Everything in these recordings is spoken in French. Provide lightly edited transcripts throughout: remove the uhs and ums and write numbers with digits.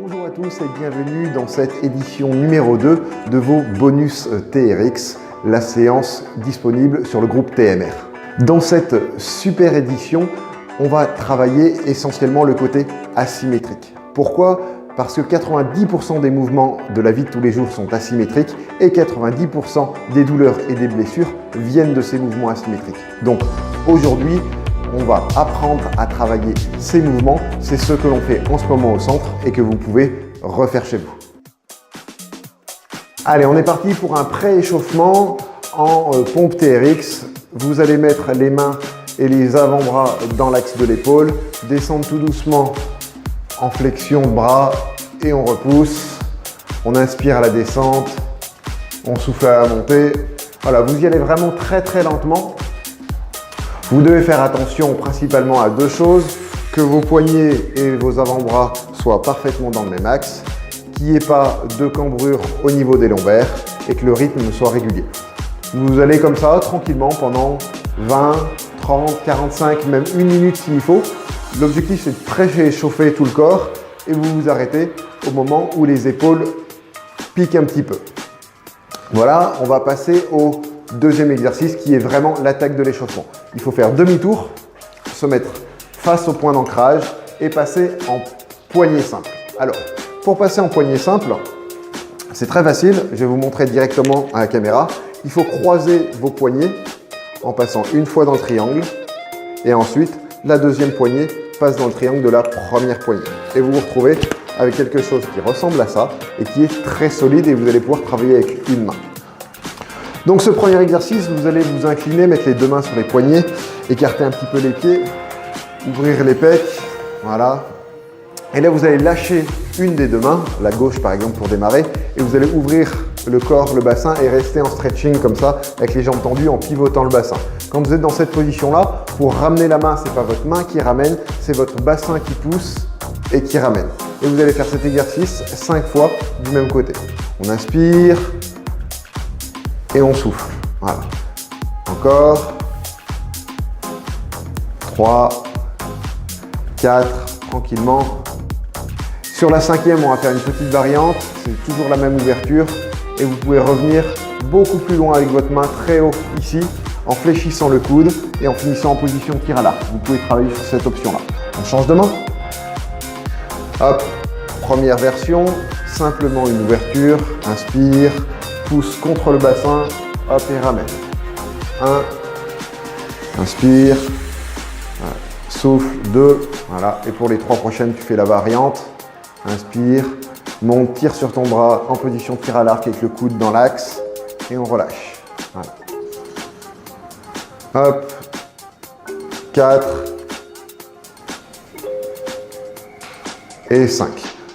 Bonjour à tous et bienvenue dans cette édition numéro 2 de vos bonus TRX, la séance disponible sur le groupe TMR. Dans cette super édition, on va travailler essentiellement le côté asymétrique. Pourquoi ? Parce que 90% des mouvements de la vie de tous les jours sont asymétriques et 90% des douleurs et des blessures viennent de ces mouvements asymétriques. Donc aujourd'hui, on va apprendre à travailler ces mouvements. C'est ce que l'on fait en ce moment au centre et que vous pouvez refaire chez vous. Allez, on est parti pour un pré-échauffement en pompe TRX. Vous allez mettre les mains et les avant-bras dans l'axe de l'épaule, descendre tout doucement en flexion de bras et on repousse. On inspire à la descente, on souffle à la montée. Voilà, vous y allez vraiment très lentement. Vous devez faire attention principalement à deux choses, que vos poignets et vos avant-bras soient parfaitement dans le même axe, qu'il n'y ait pas de cambrure au niveau des lombaires et que le rythme soit régulier. Vous allez comme ça tranquillement pendant 20, 30, 45, même 1 minute s'il faut. L'objectif c'est de pré-échauffer tout le corps et vous vous arrêtez au moment où les épaules piquent un petit peu. Voilà, on va passer au deuxième exercice qui est vraiment l'attaque de l'échauffement. Il faut faire demi-tour, se mettre face au point d'ancrage et passer en poignée simple. Alors, pour passer en poignée simple, c'est très facile. Je vais vous montrer directement à la caméra. Il faut croiser vos poignets en passant une fois dans le triangle et ensuite la deuxième poignée passe dans le triangle de la première poignée. Et vous vous retrouvez avec quelque chose qui ressemble à ça et qui est très solide et vous allez pouvoir travailler avec une main. Donc ce premier exercice, vous allez vous incliner, mettre les deux mains sur les poignets, écarter un petit peu les pieds, ouvrir les pecs, voilà. Et là, vous allez lâcher une des deux mains, la gauche par exemple pour démarrer, et vous allez ouvrir le corps, le bassin et rester en stretching comme ça, avec les jambes tendues, en pivotant le bassin. Quand vous êtes dans cette position-là, pour ramener la main, c'est pas votre main qui ramène, c'est votre bassin qui pousse et qui ramène. Et vous allez faire cet exercice 5 fois du même côté. On inspire. Et on souffle. Voilà. Encore. 3, 4, tranquillement. Sur la cinquième, on va faire une petite variante. C'est toujours la même ouverture. Et vous pouvez revenir beaucoup plus loin avec votre main très haut ici, en fléchissant le coude et en finissant en position de tir à l'arc. Vous pouvez travailler sur cette option-là. On change de main. Hop. Première version. Simplement une ouverture. Inspire. Pousse contre le bassin, hop et ramène. 1, inspire, voilà. Souffle, 2, voilà. Et pour les 3 prochaines, tu fais la variante. Inspire, monte, tire sur ton bras en position de tir à l'arc avec le coude dans l'axe et on relâche. Voilà. Hop, 4 et 5.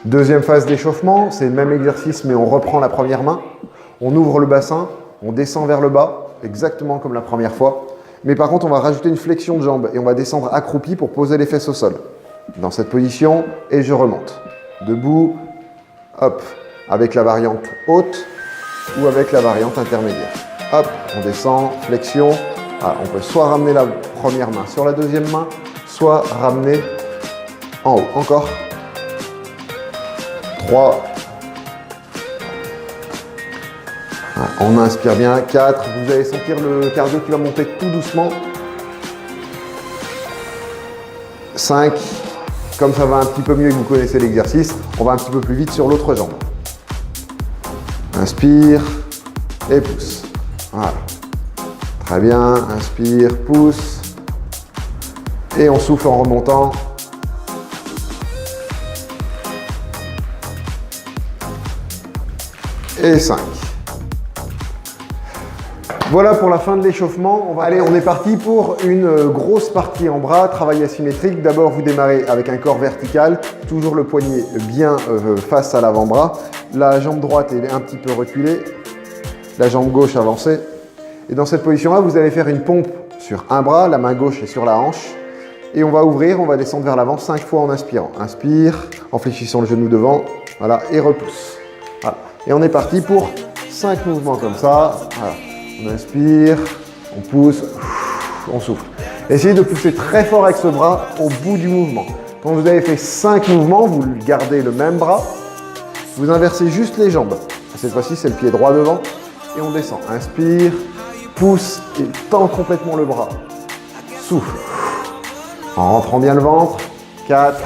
Deuxième phase d'échauffement, c'est le même exercice mais on reprend la première main. On ouvre le bassin, on descend vers le bas, exactement comme la première fois. Mais par contre, on va rajouter une flexion de jambe et on va descendre accroupi pour poser les fesses au sol. Dans cette position, et je remonte. Debout, hop, avec la variante haute ou avec la variante intermédiaire. Hop, on descend, flexion. Voilà, on peut soit ramener la première main sur la deuxième main, soit ramener en haut. Encore. 3. On inspire bien, 4, vous allez sentir le cardio qui va monter tout doucement. 5, comme ça va un petit peu mieux et que vous connaissez l'exercice, on va un petit peu plus vite sur l'autre jambe. Inspire et pousse. Voilà. Très bien, inspire, pousse. Et on souffle en remontant. Et 5. Voilà pour la fin de l'échauffement. Allez, on est parti pour une grosse partie en bras, travail asymétrique. D'abord, vous démarrez avec un corps vertical, toujours le poignet bien face à l'avant-bras. La jambe droite est un petit peu reculée, la jambe gauche avancée. Et dans cette position-là, vous allez faire une pompe sur un bras, la main gauche est sur la hanche. Et on va ouvrir, on va descendre vers l'avant 5 fois en inspirant. Inspire, en fléchissant le genou devant, voilà, et repousse. Voilà. Et on est parti pour 5 mouvements comme ça. Voilà. On inspire, on pousse, on souffle. Essayez de pousser très fort avec ce bras au bout du mouvement. Quand vous avez fait 5 mouvements, vous gardez le même bras, vous inversez juste les jambes. Cette fois-ci, c'est le pied droit devant et on descend. Inspire, pousse et tend complètement le bras. Souffle. En rentrant bien le ventre. 4,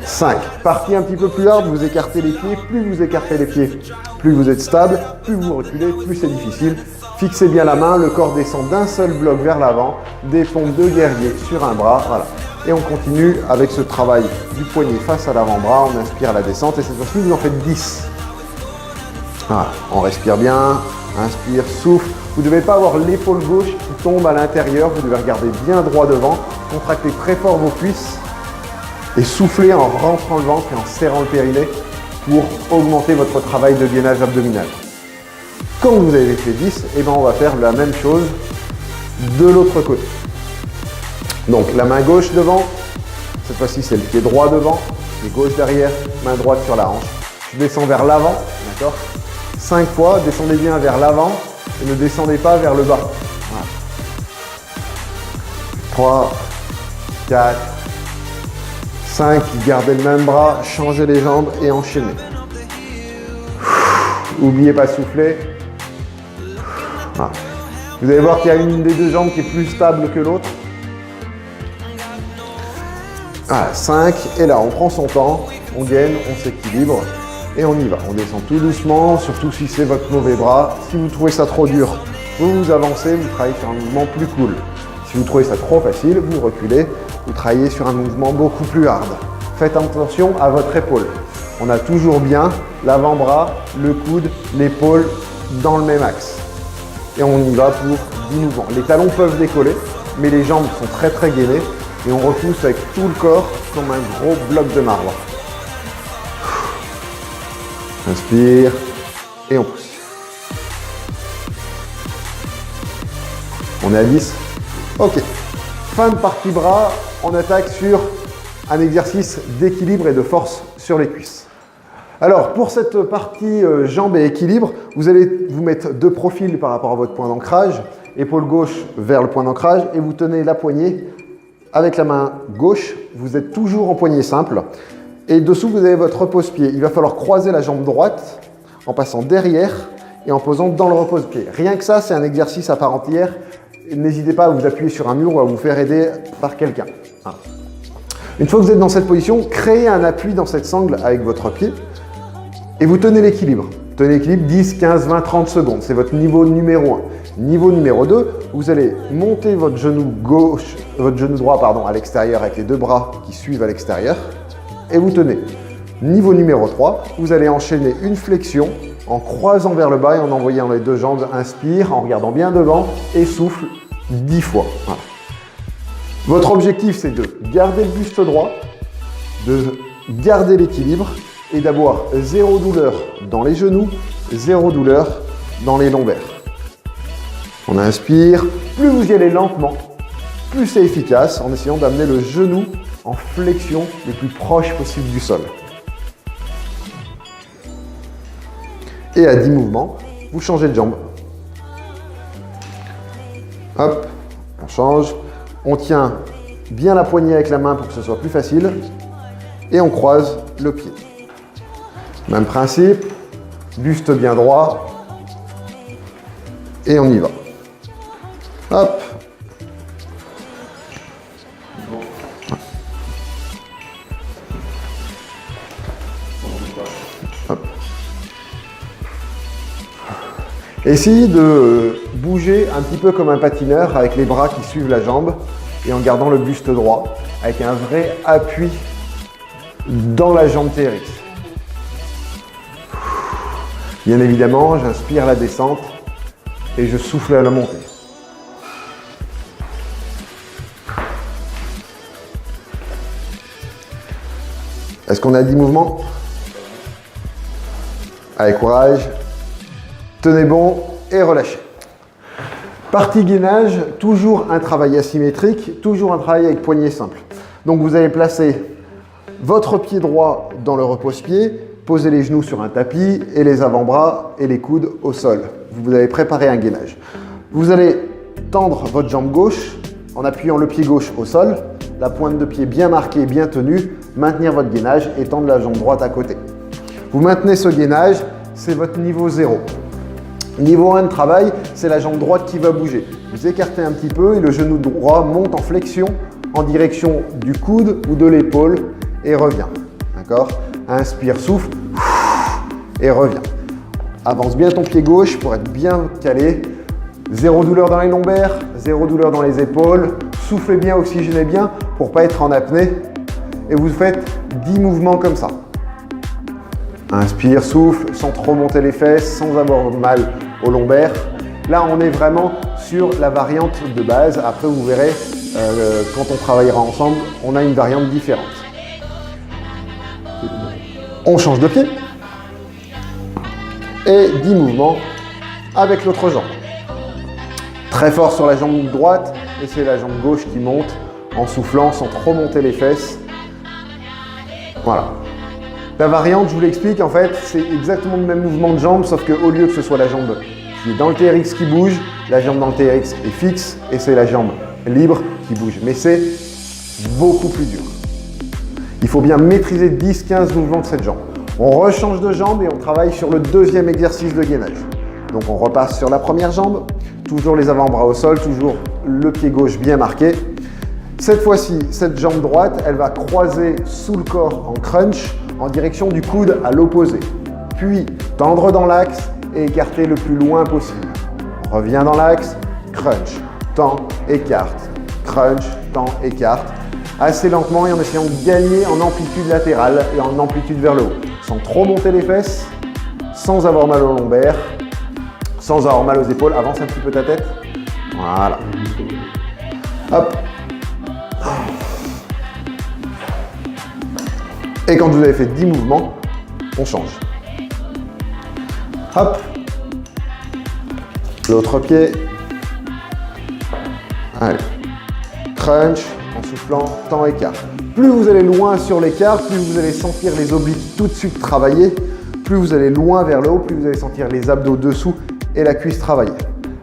5. Partie un petit peu plus hard, vous écartez les pieds. Plus vous écartez les pieds, plus vous êtes stable. Plus vous reculez, plus c'est difficile. Fixez bien la main, le corps descend d'un seul bloc vers l'avant. Des pompes de guerrier sur un bras. Voilà. Et on continue avec ce travail du poignet face à l'avant-bras. On inspire la descente et cette fois-ci, vous en faites 10. Voilà. On respire bien. Inspire, souffle. Vous ne devez pas avoir l'épaule gauche qui tombe à l'intérieur. Vous devez regarder bien droit devant. Contractez très fort vos cuisses et soufflez en rentrant le ventre et en serrant le périnée pour augmenter votre travail de gainage abdominal. Quand vous avez fait 10, eh ben on va faire la même chose de l'autre côté. Donc la main gauche devant, cette fois-ci c'est le pied droit devant, pied gauche derrière, main droite sur la hanche. Je descends vers l'avant, d'accord ? 5 fois, descendez bien vers l'avant et ne descendez pas vers le bas. Voilà. 3, 4, 5, gardez le même bras, changez les jambes et enchaînez. N'oubliez pas de souffler. Voilà. Vous allez voir qu'il y a une des deux jambes qui est plus stable que l'autre. Voilà, 5, et là on prend son temps, on gaine, on s'équilibre et on y va. On descend tout doucement, surtout si c'est votre mauvais bras. Si vous trouvez ça trop dur, vous avancez, vous travaillez sur un mouvement plus cool. Si vous trouvez ça trop facile, vous reculez, vous travaillez sur un mouvement beaucoup plus hard. Faites attention à votre épaule. On a toujours bien l'avant-bras, le coude, l'épaule dans le même axe. Et on y va pour 10 mouvements. Les talons peuvent décoller, mais les jambes sont très très gainées et on repousse avec tout le corps comme un gros bloc de marbre. Inspire et on pousse. On est à 10. Ok. Fin de partie bras, on attaque sur un exercice d'équilibre et de force sur les cuisses. Alors, pour cette partie jambes et équilibre, vous allez vous mettre de profil par rapport à votre point d'ancrage, épaule gauche vers le point d'ancrage et vous tenez la poignée avec la main gauche. Vous êtes toujours en poignée simple et dessous, vous avez votre repose-pied. Il va falloir croiser la jambe droite en passant derrière et en posant dans le repose-pied. Rien que ça, c'est un exercice à part entière. N'hésitez pas à vous appuyer sur un mur ou à vous faire aider par quelqu'un. Une fois que vous êtes dans cette position, créez un appui dans cette sangle avec votre pied et vous tenez l'équilibre. Tenez l'équilibre 10, 15, 20, 30 secondes. C'est votre niveau numéro 1. Niveau numéro 2, vous allez monter votre genou gauche, votre genou droit à l'extérieur avec les deux bras qui suivent à l'extérieur et vous tenez. Niveau numéro 3, vous allez enchaîner une flexion en croisant vers le bas et en envoyant les deux jambes. Inspire en regardant bien devant et souffle 10 fois. Voilà. Votre objectif, c'est de garder le buste droit, de garder l'équilibre et d'avoir 0 douleur dans les genoux, 0 douleur dans les lombaires. On inspire, plus vous y allez lentement, plus c'est efficace en essayant d'amener le genou en flexion le plus proche possible du sol. Et à 10 mouvements, vous changez de jambe. Hop, on change. On tient bien la poignée avec la main pour que ce soit plus facile. Et on croise le pied. Même principe, buste bien droit. Et on y va. Hop. Hop. Essayez de bouger un petit peu comme un patineur avec les bras qui suivent la jambe et en gardant le buste droit avec un vrai appui dans la jambe TRX. Bien évidemment, j'inspire la descente et je souffle à la montée. Est-ce qu'on a 10 mouvements? Allez, courage. Tenez bon et relâchez. Partie gainage, toujours un travail asymétrique, toujours un travail avec poignée simple. Donc vous allez placer votre pied droit dans le repose-pied, poser les genoux sur un tapis et les avant-bras et les coudes au sol. Vous allez préparer un gainage. Vous allez tendre votre jambe gauche en appuyant le pied gauche au sol, la pointe de pied bien marquée, bien tenue, maintenir votre gainage et tendre la jambe droite à côté. Vous maintenez ce gainage, c'est votre niveau 0. Niveau 1 de travail, c'est la jambe droite qui va bouger. Vous écartez un petit peu et le genou droit monte en flexion en direction du coude ou de l'épaule et revient. D'accord? Inspire, souffle et revient. Avance bien ton pied gauche pour être bien calé. Zéro douleur dans les lombaires, zéro douleur dans les épaules. Soufflez bien, oxygénez bien pour ne pas être en apnée. Et vous faites 10 mouvements comme ça. Inspire, souffle, sans trop monter les fesses, sans avoir mal aux lombaires. Là, on est vraiment sur la variante de base. Après, vous verrez, quand on travaillera ensemble, on a une variante différente. On change de pied. Et 10 mouvements avec l'autre jambe. Très fort sur la jambe droite et c'est la jambe gauche qui monte en soufflant sans trop monter les fesses. Voilà. La variante, je vous l'explique, en fait, c'est exactement le même mouvement de jambe, sauf qu'au lieu que ce soit la jambe qui est dans le TRX qui bouge, la jambe dans le TRX est fixe et c'est la jambe libre qui bouge. Mais c'est beaucoup plus dur. Il faut bien maîtriser 10-15 mouvements de cette jambe. On rechange de jambe et on travaille sur le deuxième exercice de gainage. Donc on repasse sur la première jambe, toujours les avant-bras au sol, toujours le pied gauche bien marqué. Cette fois-ci, cette jambe droite, elle va croiser sous le corps en crunch en direction du coude à l'opposé. Puis tendre dans l'axe et écarter le plus loin possible. Reviens dans l'axe, crunch, tend, écarte, crunch, tend, écarte. Assez lentement et en essayant de gagner en amplitude latérale et en amplitude vers le haut. Sans trop monter les fesses, sans avoir mal aux lombaires, sans avoir mal aux épaules. Avance un petit peu ta tête. Voilà. Hop. Et quand vous avez fait 10 mouvements, on change. Hop. L'autre pied. Allez. Crunch en soufflant, temps écart. Plus vous allez loin sur l'écart, plus vous allez sentir les obliques tout de suite travailler. Plus vous allez loin vers le haut, plus vous allez sentir les abdos dessous et la cuisse travailler.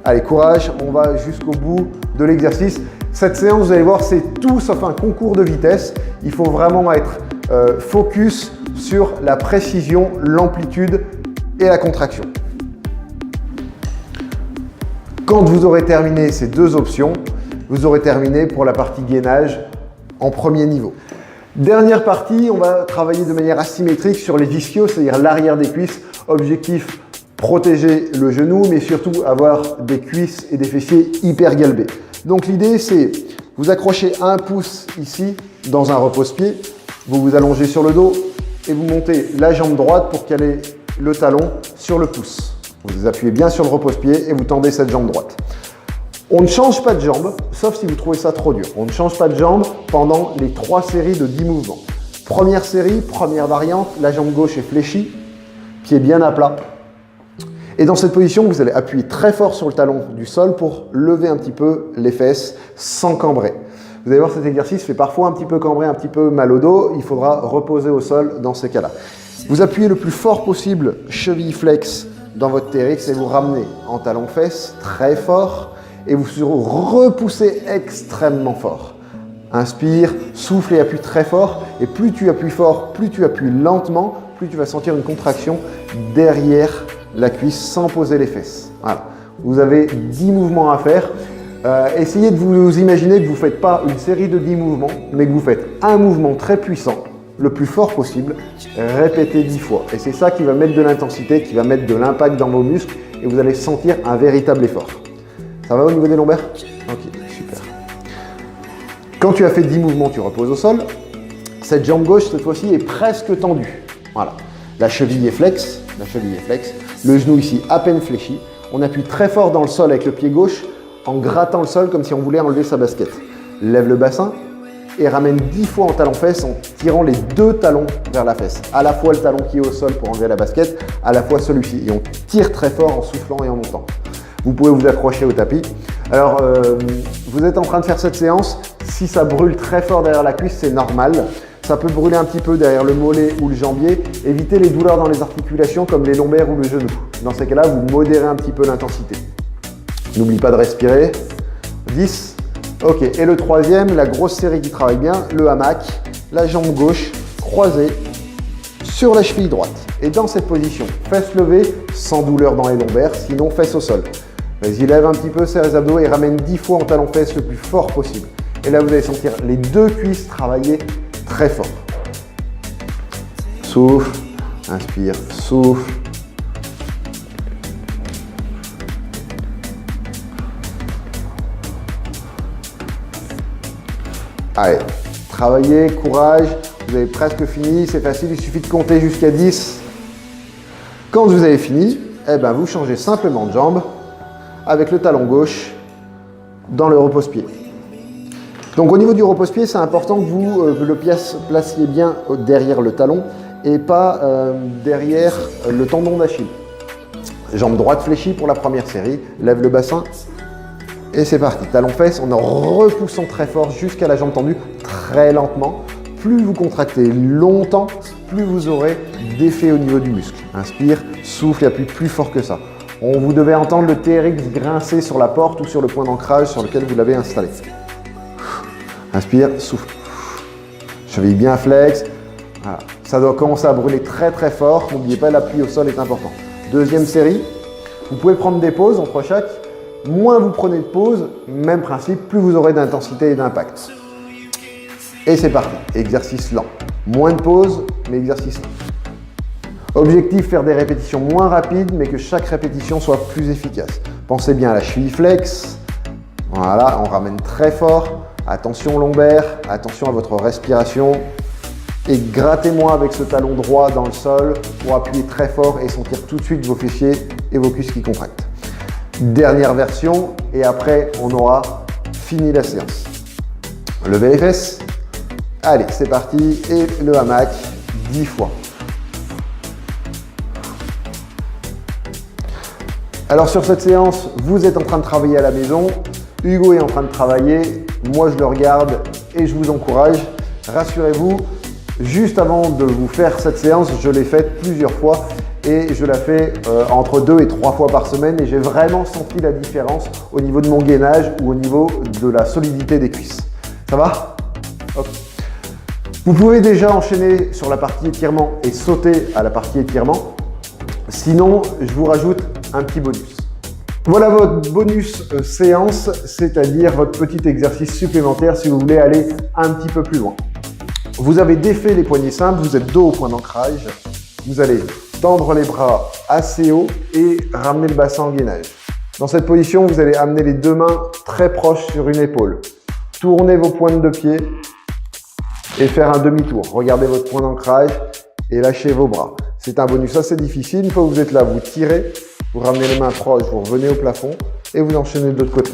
Allez, courage, on va jusqu'au bout de l'exercice. Cette séance, vous allez voir, c'est tout sauf un concours de vitesse. Il faut vraiment être focus sur la précision, l'amplitude et la contraction. Quand vous aurez terminé ces deux options, vous aurez terminé pour la partie gainage en premier niveau. Dernière partie, on va travailler de manière asymétrique sur les ischios, c'est-à-dire l'arrière des cuisses. Objectif, protéger le genou, mais surtout avoir des cuisses et des fessiers hyper galbés. Donc l'idée, c'est vous accrochez un pouce ici dans un repose-pied, vous vous allongez sur le dos et vous montez la jambe droite pour caler le talon sur le pouce. Vous appuyez bien sur le repose-pied et vous tendez cette jambe droite. On ne change pas de jambe, sauf si vous trouvez ça trop dur. On ne change pas de jambe pendant les 3 séries de 10 mouvements. Première série, première variante, la jambe gauche est fléchie, pied bien à plat. Et dans cette position, vous allez appuyer très fort sur le talon du sol pour lever un petit peu les fesses sans cambrer. Vous allez voir, cet exercice fait parfois un petit peu cambrer, un petit peu mal au dos. Il faudra reposer au sol dans ces cas-là. Vous appuyez le plus fort possible, cheville flex dans votre TRX et vous ramenez en talon-fesse très fort et vous repoussez extrêmement fort. Inspire, souffle et appuie très fort. Et plus tu appuies fort, plus tu appuies lentement, plus tu vas sentir une contraction derrière la cuisse sans poser les fesses. Voilà. Vous avez 10 mouvements à faire. Essayez de vous imaginer que vous ne faites pas une série de 10 mouvements, mais que vous faites un mouvement très puissant, le plus fort possible, répétez 10 fois. Et c'est ça qui va mettre de l'intensité, qui va mettre de l'impact dans vos muscles et vous allez sentir un véritable effort. Ça va au niveau des lombaires? Ok, super. Quand tu as fait 10 mouvements, tu reposes au sol. Cette jambe gauche, cette fois-ci, est presque tendue. Voilà. La cheville est flex. Le genou ici à peine fléchi. On appuie très fort dans le sol avec le pied gauche en grattant le sol comme si on voulait enlever sa basket. Lève le bassin et ramène 10 fois en talon-fesse en tirant les 2 talons vers la fesse. À la fois le talon qui est au sol pour enlever la basket, à la fois celui-ci. Et on tire très fort en soufflant et en montant. Vous pouvez vous accrocher au tapis. Alors, vous êtes en train de faire cette séance. Si ça brûle très fort derrière la cuisse, c'est normal. Ça peut brûler un petit peu derrière le mollet ou le jambier. Évitez les douleurs dans les articulations comme les lombaires ou le genou. Dans ces cas-là, vous modérez un petit peu l'intensité. N'oublie pas de respirer. 10, Ok, et le troisième, la grosse série qui travaille bien, le hamac, la jambe gauche croisée sur la cheville droite. Et dans cette position, fesses levées, sans douleur dans les lombaires, sinon fesses au sol. Vas-y, lève un petit peu, serre les abdos et ramène 10 fois en talon-fesses le plus fort possible. Et là, vous allez sentir les deux cuisses travailler très fort. Souffle, inspire, souffle. Allez, travaillez, courage, vous avez presque fini, c'est facile, il suffit de compter jusqu'à 10. Quand vous avez fini, eh ben vous changez simplement de jambe avec le talon gauche dans le repose-pied. Donc au niveau du repose-pied, c'est important que vous le placiez bien derrière le talon et pas derrière le tendon d'Achille. Jambe droite fléchie pour la première série, lève le bassin. Et c'est parti, talon-fesses en repoussant très fort jusqu'à la jambe tendue, très lentement. Plus vous contractez longtemps, plus vous aurez d'effet au niveau du muscle. Inspire, souffle et appuie plus fort que ça. Vous devez entendre le TRX grincer sur la porte ou sur le point d'ancrage sur lequel vous l'avez installé. Inspire, souffle. Cheville bien flex. Voilà. Ça doit commencer à brûler très très fort. N'oubliez pas, l'appui au sol est important. Deuxième série, vous pouvez prendre des pauses entre chaque. Moins vous prenez de pause, même principe, plus vous aurez d'intensité et d'impact. Et c'est parti, exercice lent. Moins de pause, mais exercice lent. Objectif, faire des répétitions moins rapides, mais que chaque répétition soit plus efficace. Pensez bien à la cheville flex. Voilà, on ramène très fort. Attention lombaire, attention à votre respiration. Et grattez-moi avec ce talon droit dans le sol pour appuyer très fort et sentir tout de suite vos fessiers et vos cuisses qui contractent. Dernière version et après on aura fini la séance. Levez les fesses. Allez, c'est parti et le hamac 10 fois. Alors sur cette séance, vous êtes en train de travailler à la maison. Hugo est en train de travailler. Moi, je le regarde et je vous encourage. Rassurez-vous, juste avant de vous faire cette séance, je l'ai faite plusieurs fois. Et je la fais entre 2 et 3 fois par semaine et j'ai vraiment senti la différence au niveau de mon gainage ou au niveau de la solidité des cuisses. Ça va? Ok. Vous pouvez déjà enchaîner sur la partie étirement et sauter à la partie étirement. Sinon, je vous rajoute un petit bonus. Voilà votre bonus séance, c'est-à-dire votre petit exercice supplémentaire si vous voulez aller un petit peu plus loin. Vous avez défait les poignets simples, vous êtes dos au point d'ancrage. Vous allez tendre les bras assez haut et ramener le bassin en gainage. Dans cette position, vous allez amener les deux mains très proches sur une épaule. Tournez vos pointes de pied et faire un demi-tour. Regardez votre point d'ancrage et lâchez vos bras. C'est un bonus assez difficile. Une fois que vous êtes là, vous tirez, vous ramenez les mains proches, vous revenez au plafond et vous enchaînez de l'autre côté.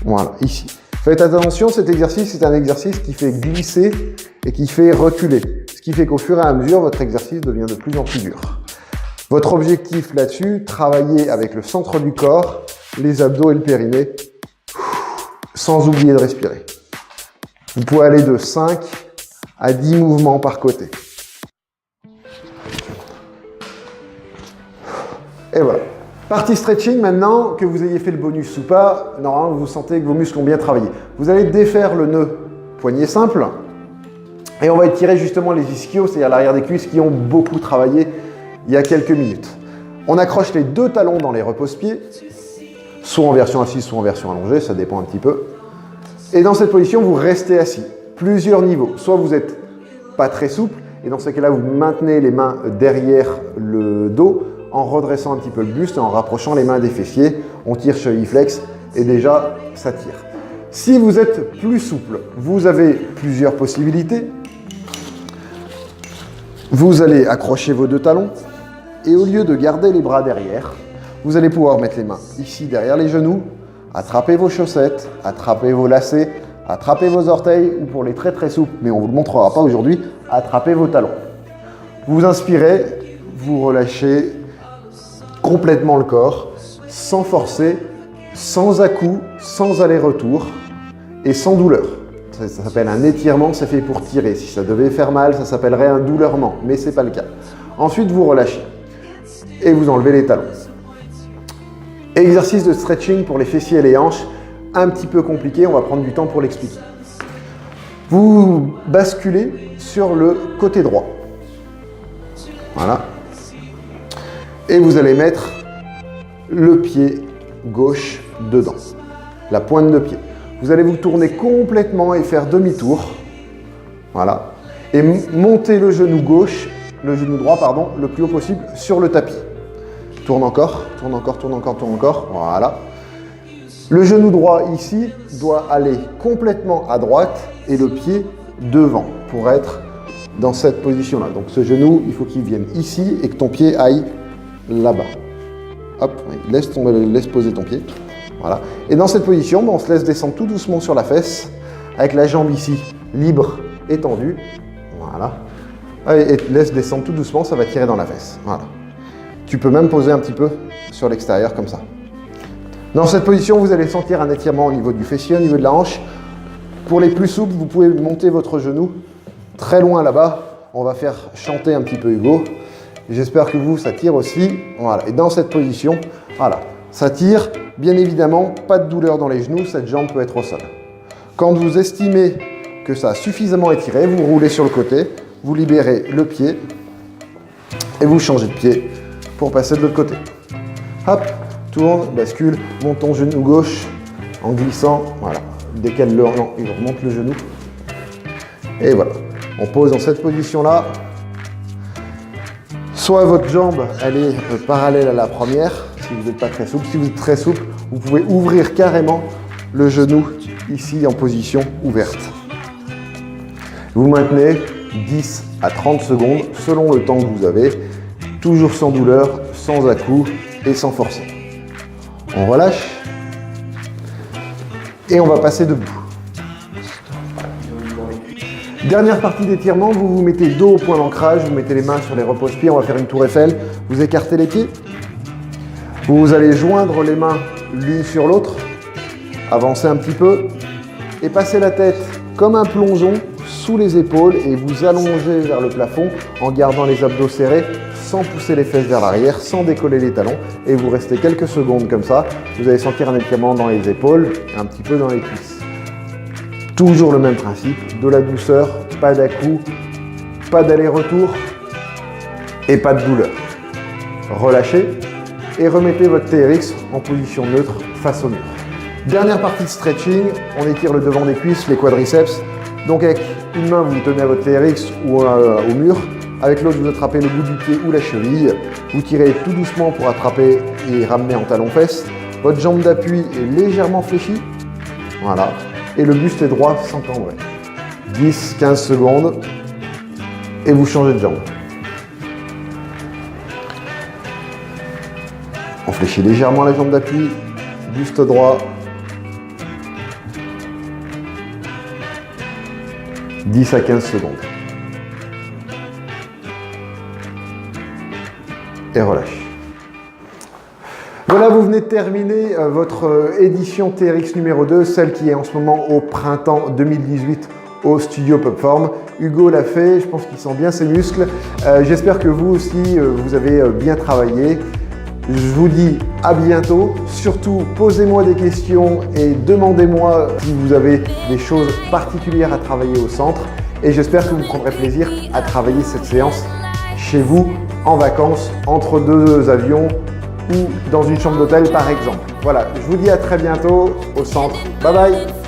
Voilà, ici. Faites attention, cet exercice, c'est un exercice qui fait glisser et qui fait reculer. Ce qui fait qu'au fur et à mesure, votre exercice devient de plus en plus dur. Votre objectif là-dessus, travailler avec le centre du corps, les abdos et le périnée, sans oublier de respirer. Vous pouvez aller de 5 à 10 mouvements par côté. Et voilà. Partie stretching, maintenant que vous ayez fait le bonus ou pas, normalement vous sentez que vos muscles ont bien travaillé. Vous allez défaire le nœud poignet simple et on va étirer justement les ischios, c'est-à-dire l'arrière des cuisses qui ont beaucoup travaillé il y a quelques minutes. On accroche les deux talons dans les repose-pieds, soit en version assise, soit en version allongée, ça dépend un petit peu. Et dans cette position, vous restez assis. Plusieurs niveaux. Soit vous n'êtes pas très souple et dans ce cas-là, vous maintenez les mains derrière le dos, en redressant un petit peu le buste et en rapprochant les mains des fessiers. On tire cheville flex et déjà, ça tire. Si vous êtes plus souple, vous avez plusieurs possibilités. Vous allez accrocher vos deux talons et au lieu de garder les bras derrière, vous allez pouvoir mettre les mains ici derrière les genoux, attraper vos chaussettes, attraper vos lacets, attraper vos orteils ou pour les très très souples, mais on ne vous le montrera pas aujourd'hui, attrapez vos talons. Vous inspirez, vous relâchez complètement le corps, sans forcer, sans à-coups, sans aller-retour et sans douleur. Ça s'appelle un étirement, c'est fait pour tirer. Si ça devait faire mal, ça s'appellerait un douleurement, mais ce n'est pas le cas. Ensuite, vous relâchez et vous enlevez les talons. Exercice de stretching pour les fessiers et les hanches. un petit peu compliqué, on va prendre du temps pour l'expliquer. Vous basculez sur le côté droit. Voilà. Et vous allez mettre le pied gauche dedans, la pointe de pied. Vous allez vous tourner complètement et faire demi-tour. Voilà. Et monter le genou gauche, le genou droit, pardon, le plus haut possible sur le tapis. Tourne encore, tourne encore, tourne encore, tourne encore. Voilà. Le genou droit ici doit aller complètement à droite et le pied devant pour être dans cette position-là. Donc ce genou, il faut qu'il vienne ici et que ton pied aille là-bas. Hop, laisse poser ton pied. Voilà. Et dans cette position, on se laisse descendre tout doucement sur la fesse avec la jambe ici libre et tendue. Voilà. Et laisse descendre tout doucement, ça va tirer dans la fesse. Voilà. Tu peux même poser un petit peu sur l'extérieur comme ça. Dans cette position, vous allez sentir un étirement au niveau du fessier, au niveau de la hanche. Pour les plus souples, vous pouvez monter votre genou très loin là-bas. On va faire chanter un petit peu Hugo. J'espère que vous, ça tire aussi. Voilà. Et dans cette position, voilà, ça tire. Bien évidemment, pas de douleur dans les genoux, cette jambe peut être au sol. Quand vous estimez que ça a suffisamment étiré, vous roulez sur le côté, vous libérez le pied et vous changez de pied pour passer de l'autre côté. Hop, tourne, bascule, monte ton genou gauche en glissant, voilà. Décale il remonte le genou. Et voilà, on pose dans cette position-là. Soit votre jambe, elle est parallèle à la première, si vous n'êtes pas très souple. Si vous êtes très souple, vous pouvez ouvrir carrément le genou ici en position ouverte. Vous maintenez 10 à 30 secondes selon le temps que vous avez, toujours sans douleur, sans à-coups et sans forcer. On relâche et on va passer debout. Dernière partie d'étirement, vous vous mettez dos au point d'ancrage, vous mettez les mains sur les repose-pieds, on va faire une tour Eiffel, vous écartez les pieds, vous allez joindre les mains l'une sur l'autre, avancez un petit peu et passez la tête comme un plongeon sous les épaules et vous allongez vers le plafond en gardant les abdos serrés, sans pousser les fesses vers l'arrière, sans décoller les talons et vous restez quelques secondes comme ça, vous allez sentir un étirement dans les épaules et un petit peu dans les cuisses. Toujours le même principe, de la douceur, pas d'à-coups, pas d'aller-retour et pas de douleur. Relâchez et remettez votre TRX en position neutre face au mur. Dernière partie de stretching, on étire le devant des cuisses, les quadriceps. Donc avec une main, vous tenez à votre TRX ou au mur. Avec l'autre, vous attrapez le bout du pied ou la cheville. Vous tirez tout doucement pour attraper et ramener en talon-fesse. Votre jambe d'appui est légèrement fléchie. Voilà. Et le buste est droit sans cambrer. 10-15 secondes et vous changez de jambe. On fléchit légèrement la jambe d'appui, buste droit. 10 à 15 secondes. Et relâche. Voilà, vous venez de terminer votre édition TRX numéro 2, celle qui est en ce moment au printemps 2018 au studio Popform. Hugo l'a fait, je pense qu'il sent bien ses muscles. J'espère que vous aussi, vous avez bien travaillé. Je vous dis à bientôt. Surtout, posez-moi des questions et demandez-moi si vous avez des choses particulières à travailler au centre. Et j'espère que vous prendrez plaisir à travailler cette séance chez vous, en vacances, entre deux avions ou dans une chambre d'hôtel par exemple. Voilà, je vous dis à très bientôt au centre. Bye bye!